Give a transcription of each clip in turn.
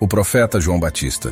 O profeta João Batista,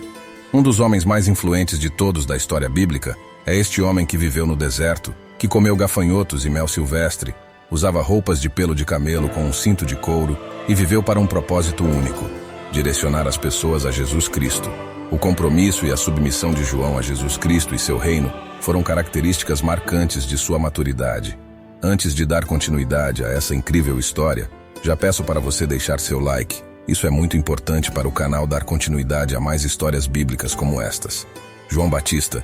um dos homens mais influentes de todos da história bíblica, é este homem que viveu no deserto, que comeu gafanhotos e mel silvestre, usava roupas de pelo de camelo com um cinto de couro e viveu para um propósito único: direcionar as pessoas a Jesus Cristo. O compromisso e a submissão de João a Jesus Cristo e seu reino foram características marcantes de sua maturidade. Antes de dar continuidade a essa incrível história, já peço para você deixar seu like. Isso é muito importante para o canal dar continuidade a mais histórias bíblicas como estas. João Batista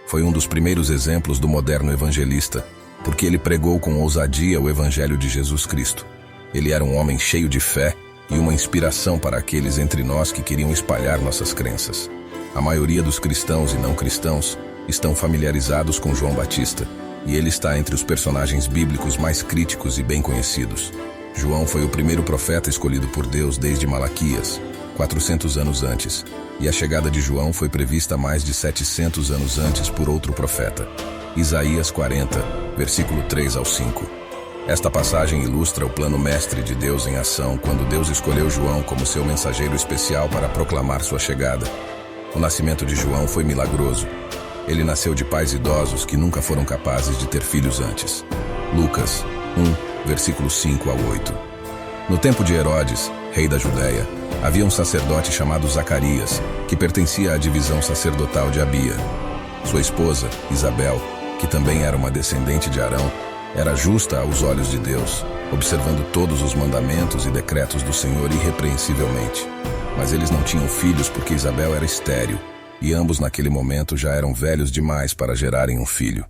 foi um dos primeiros exemplos do moderno evangelista, porque ele pregou com ousadia o evangelho de Jesus Cristo. Ele era um homem cheio de fé e uma inspiração para aqueles entre nós que queriam espalhar nossas crenças. A maioria dos cristãos e não cristãos estão familiarizados com João Batista, e ele está entre os personagens bíblicos mais críticos e bem conhecidos. João foi o primeiro profeta escolhido por Deus desde Malaquias, 400 anos antes, e a chegada de João foi prevista mais de 700 anos antes por outro profeta, Isaías 40, versículo 3 ao 5. Esta passagem ilustra o plano mestre de Deus em ação quando Deus escolheu João como seu mensageiro especial para proclamar sua chegada. O nascimento de João foi milagroso. Ele nasceu de pais idosos que nunca foram capazes de ter filhos antes. Lucas 1, versículos 5 ao 8. No tempo de Herodes, rei da Judéia, havia um sacerdote chamado Zacarias, que pertencia à divisão sacerdotal de Abia. Sua esposa, Isabel, que também era uma descendente de Arão, era justa aos olhos de Deus, observando todos os mandamentos e decretos do Senhor irrepreensivelmente. Mas eles não tinham filhos porque Isabel era estéril, e ambos naquele momento já eram velhos demais para gerarem um filho.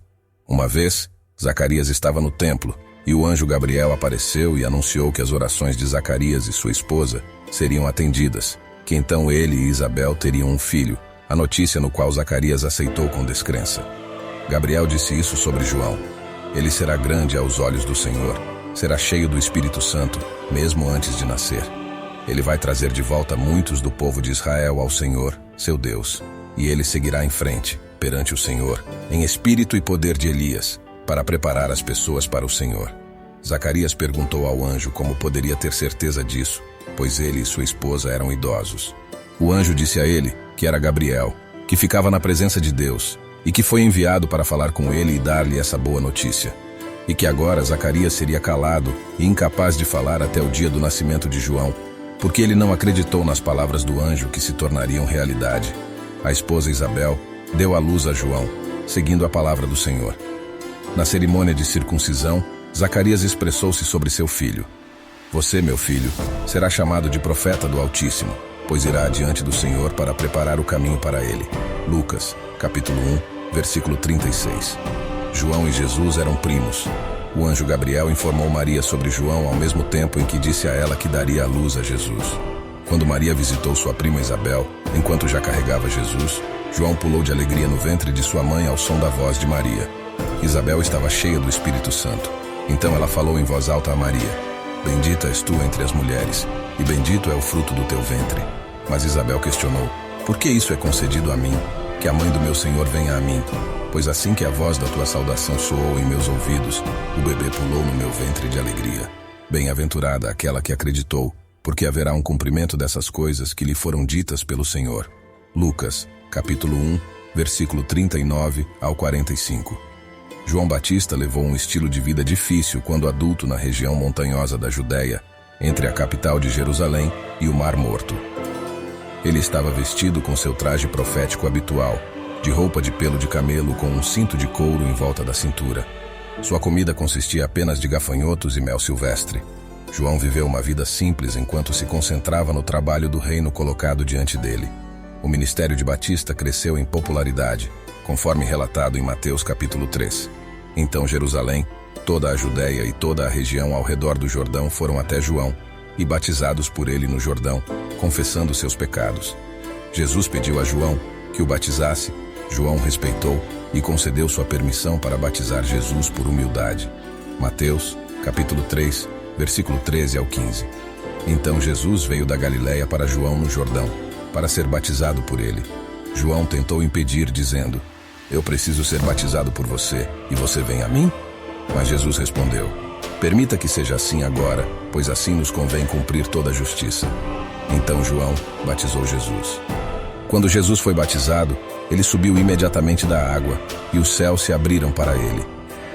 Uma vez, Zacarias estava no templo, e o anjo Gabriel apareceu e anunciou que as orações de Zacarias e sua esposa seriam atendidas, que então ele e Isabel teriam um filho, a notícia no qual Zacarias aceitou com descrença. Gabriel disse isso sobre João: ele será grande aos olhos do Senhor, será cheio do Espírito Santo, mesmo antes de nascer. Ele vai trazer de volta muitos do povo de Israel ao Senhor, seu Deus, e ele seguirá em frente, perante o Senhor, em espírito e poder de Elias, para preparar as pessoas para o Senhor. Zacarias perguntou ao anjo como poderia ter certeza disso, pois ele e sua esposa eram idosos. O anjo disse a ele que era Gabriel, que ficava na presença de Deus, e que foi enviado para falar com ele e dar-lhe essa boa notícia. E que agora Zacarias seria calado e incapaz de falar até o dia do nascimento de João, porque ele não acreditou nas palavras do anjo que se tornariam realidade. A esposa Isabel deu à luz a João, seguindo a palavra do Senhor. Na cerimônia de circuncisão, Zacarias expressou-se sobre seu filho: você, meu filho, será chamado de profeta do Altíssimo, pois irá adiante do Senhor para preparar o caminho para ele. Lucas, capítulo 1, versículo 36. João e Jesus eram primos. O anjo Gabriel informou Maria sobre João ao mesmo tempo em que disse a ela que daria à luz a Jesus. Quando Maria visitou sua prima Isabel, enquanto já carregava Jesus, João pulou de alegria no ventre de sua mãe ao som da voz de Maria. Isabel estava cheia do Espírito Santo. Então ela falou em voz alta a Maria: bendita és tu entre as mulheres, e bendito é o fruto do teu ventre. Mas Isabel questionou: por que isso é concedido a mim, que a mãe do meu Senhor venha a mim? Pois assim que a voz da tua saudação soou em meus ouvidos, o bebê pulou no meu ventre de alegria. Bem-aventurada aquela que acreditou, porque haverá um cumprimento dessas coisas que lhe foram ditas pelo Senhor. Lucas, capítulo 1, versículo 39 ao 45. João Batista levou um estilo de vida difícil quando adulto na região montanhosa da Judéia, entre a capital de Jerusalém e o Mar Morto. Ele estava vestido com seu traje profético habitual, de roupa de pelo de camelo com um cinto de couro em volta da cintura. Sua comida consistia apenas de gafanhotos e mel silvestre. João viveu uma vida simples enquanto se concentrava no trabalho do reino colocado diante dele. O ministério de Batista cresceu em popularidade, conforme relatado em Mateus capítulo 3. Então Jerusalém, toda a Judéia e toda a região ao redor do Jordão foram até João, e batizados por ele no Jordão, confessando seus pecados. Jesus pediu a João que o batizasse. João respeitou e concedeu sua permissão para batizar Jesus por humildade. Mateus, capítulo 3, versículo 13 ao 15. Então Jesus veio da Galiléia para João no Jordão, para ser batizado por ele. João tentou impedir, dizendo: eu preciso ser batizado por você, e você vem a mim? Mas Jesus respondeu: permita que seja assim agora, pois assim nos convém cumprir toda a justiça. Então João batizou Jesus. Quando Jesus foi batizado, ele subiu imediatamente da água e os céus se abriram para ele.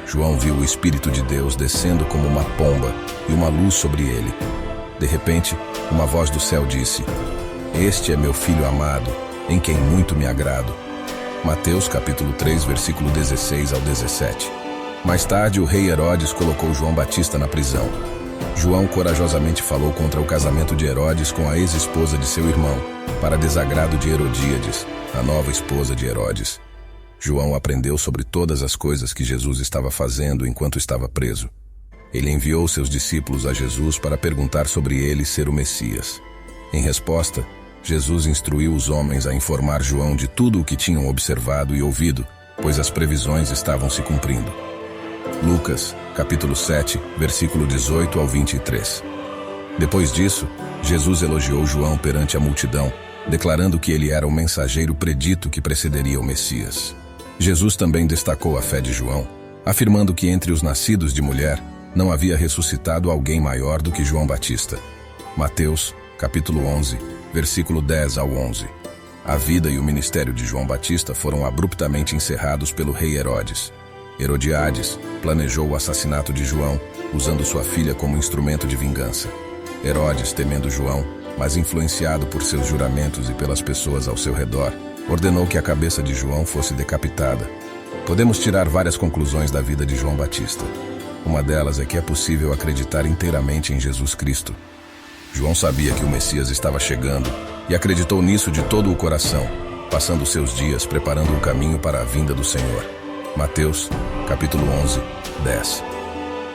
João viu o Espírito de Deus descendo como uma pomba e uma luz sobre ele. De repente, uma voz do céu disse: "Este é meu filho amado, em quem muito me agrado." Mateus capítulo 3, versículo 16 ao 17. Mais tarde, o rei Herodes colocou João Batista na prisão. João corajosamente falou contra o casamento de Herodes com a ex-esposa de seu irmão, para desagrado de Herodíades, a nova esposa de Herodes. João aprendeu sobre todas as coisas que Jesus estava fazendo enquanto estava preso. Ele enviou seus discípulos a Jesus para perguntar sobre ele ser o Messias. Em resposta, Jesus instruiu os homens a informar João de tudo o que tinham observado e ouvido, pois as previsões estavam se cumprindo. Lucas, capítulo 7, versículo 18 ao 23. Depois disso, Jesus elogiou João perante a multidão, declarando que ele era o mensageiro predito que precederia o Messias. Jesus também destacou a fé de João, afirmando que entre os nascidos de mulher não havia ressuscitado alguém maior do que João Batista. Mateus, capítulo 11, versículo 10 ao 11. A vida e o ministério de João Batista foram abruptamente encerrados pelo rei Herodes. Herodiades planejou o assassinato de João, usando sua filha como instrumento de vingança. Herodes, temendo João, mas influenciado por seus juramentos e pelas pessoas ao seu redor, ordenou que a cabeça de João fosse decapitada. Podemos tirar várias conclusões da vida de João Batista. Uma delas é que é possível acreditar inteiramente em Jesus Cristo. João sabia que o Messias estava chegando e acreditou nisso de todo o coração, passando seus dias preparando o caminho para a vinda do Senhor. Mateus, capítulo 11, 10.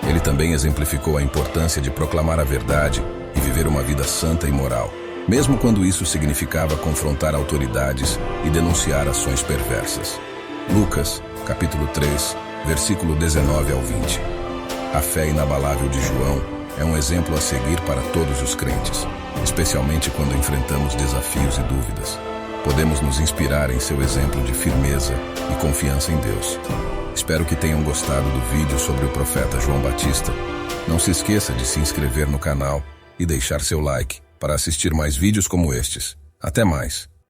Ele também exemplificou a importância de proclamar a verdade e viver uma vida santa e moral, mesmo quando isso significava confrontar autoridades e denunciar ações perversas. Lucas, capítulo 3, versículo 19 ao 20. A fé inabalável de João é um exemplo a seguir para todos os crentes, especialmente quando enfrentamos desafios e dúvidas. Podemos nos inspirar em seu exemplo de firmeza e confiança em Deus. Espero que tenham gostado do vídeo sobre o profeta João Batista. Não se esqueça de se inscrever no canal e deixar seu like para assistir mais vídeos como estes. Até mais!